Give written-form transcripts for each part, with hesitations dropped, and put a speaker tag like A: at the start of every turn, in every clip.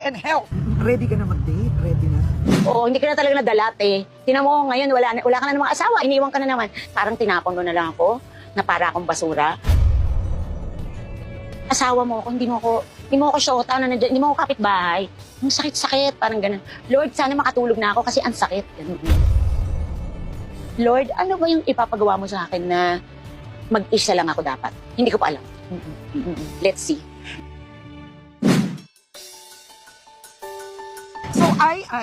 A: and health. Ready ka na mag-date? Ready na?
B: Oo, hindi ka na talaga nadalat eh. Tinan mo ngayon, wala ka na namang asawa, iniwan ka na naman. Parang tinapon mo na lang ako, na para akong basura. Asawa mo ako, hindi mo ako syota na nandiyan, hindi mo ako kapitbahay. Ang sakit-sakit, parang ganun. Lord, sana makatulog na ako kasi ang sakit. Ganun. Lord, ano ba yung ipapagawa mo sa akin na mag-isa lang ako dapat? Hindi ko pa alam. Let's see.
A: So,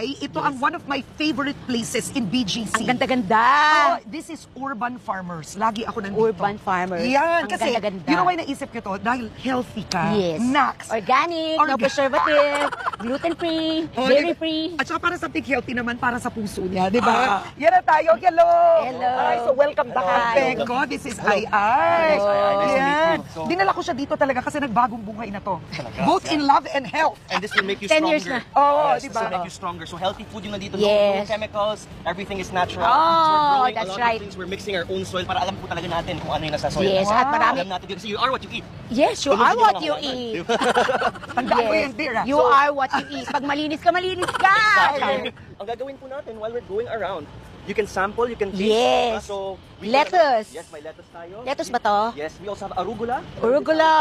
A: ito ang one of my favorite places in BGC.
B: Ang ganda-ganda.
A: Oh, this is Urban Farmers. Lagi ako nandito.
B: Urban Farmers.
A: Yan,
B: Ang
A: kasi,
B: ganda-ganda.
A: you know why naisip ko to? Dahil healthy ka.
B: Yes.
A: Nax.
B: Organic, no preservative, gluten-free,
A: Oh,
B: dairy-free.
A: At saka para something healthy naman para sa puso niya, di ba? Yan na tayo. Hello!
B: Hello.
A: Ay, so welcome the
B: Hi.
A: ko. This is Ai.
C: Hello. Nice to meet
A: Yan.
C: you. So-
A: Dinala ko siya dito talaga kasi nagbagong buhay na to.
C: Talaga?
A: Both in love and health.
C: And this will make you
B: 10
C: stronger.
B: years na.
A: Oo,
C: Yes,
A: di ba?
C: This will make you stronger. So healthy food yung nandito.
B: Yes.
C: No chemicals. Everything is natural.
B: Oh,
C: so we're growing
B: that's
C: a lot
B: right.
C: of things. We're mixing our own soil para alam po talaga natin kung ano yung nasa soil.
B: Yes, at marami.
C: Alam natin kasi you are what you eat.
B: Yes, you
C: Tulad
B: are
C: din
B: what
C: ng
B: you
C: halaman,
B: eat.
C: di ba?
A: Tandaan ko yan, dear.
B: You are what you eat. Pag malinis ka, malinis ka.
C: Exactly. Ang gagawin po natin while we're going around, you can sample, you can taste.
B: Yes.
C: So,
B: Lettuce.
C: Yes, may lettuce tayo.
B: Lettuce ba to?
C: Yes, we also have arugula.
B: Arugula.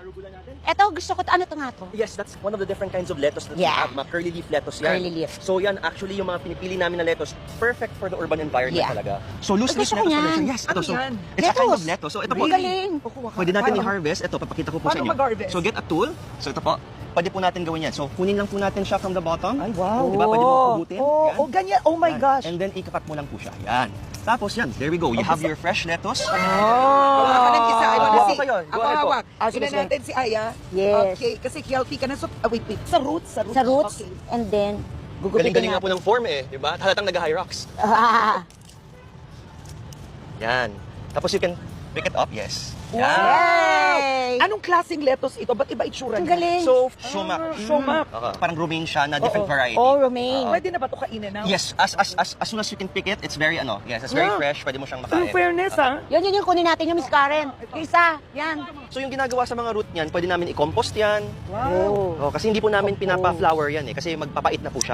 C: Arugula natin.
B: Eto, gusto ko, ano to nga to?
C: Yes, that's one of the different kinds of lettuce that
B: Yeah.
C: we have. Mga curly leaf lettuce yan.
B: Curly leaf.
C: So yan, actually yung mga pinipili namin na lettuce, perfect for the urban environment
B: Yeah.
C: talaga. So loose leaf
B: Gusto ko
C: lettuce pala
B: yan.
C: siya. Yes, ito.
A: Ano
C: So,
A: yan?
C: it's a kind of
B: Lettuce.
C: lettuce. So ito po,
B: Ang galing.
C: pwede natin i-harvest. Ito, papakita ko po sa
A: Paano
C: inyo.
A: mag-harvest?
C: So get a tool. So ito po, pwede po natin gawin yan. So kunin lang po natin siya from the bottom.
A: Ay, wow.
C: Diba? Pwede mo hugutin.
A: Oh,
C: Yan.
A: oh, ganyan. Oh my
C: Yan.
A: gosh.
C: And then ikakat mo lang po siya. Yan. Tapos yan, there we go. You have your fresh lettuce.
A: Oh, ako ng isa. I wanna
C: Gawa
A: see.
C: ko kayo. Go
A: Ako
C: ahead po.
A: hawak.
B: Sige,
A: Tingnan
B: sige.
A: natin si Aya.
B: Yes.
A: Okay, kasi healthy ka na. So, wait. Sa roots?
B: Sa roots,
A: Okay.
B: and then, gugupitin
C: Galing-galing nga po ng form eh, di ba? Halatang nag-hyrox.
B: Ah,
C: Yan. Tapos you can pick it up, yes. Yan.
B: Yay!
A: Anong klaseng lettuce ito? Ba't iba itsura
B: Ang
A: niya?
B: galing.
C: So, sumac.
A: sumac.
C: Parang romaine siya na different variety.
B: Oh, romaine.
A: Pwede na ba ito kainin na?
C: Yes, as soon as you can pick it, it's very it's very
A: Yeah.
C: fresh, pwede mo siyang
A: In
C: makain.
A: fairness, ha?
B: Yun yung kunin natin yung Miss Karen. Isa, yan.
C: So yung ginagawa sa mga root niyan, pwede namin i-compost yan.
A: Wow.
C: Oh, kasi hindi po namin pinapa-flower yan eh, kasi magpapait na po siya.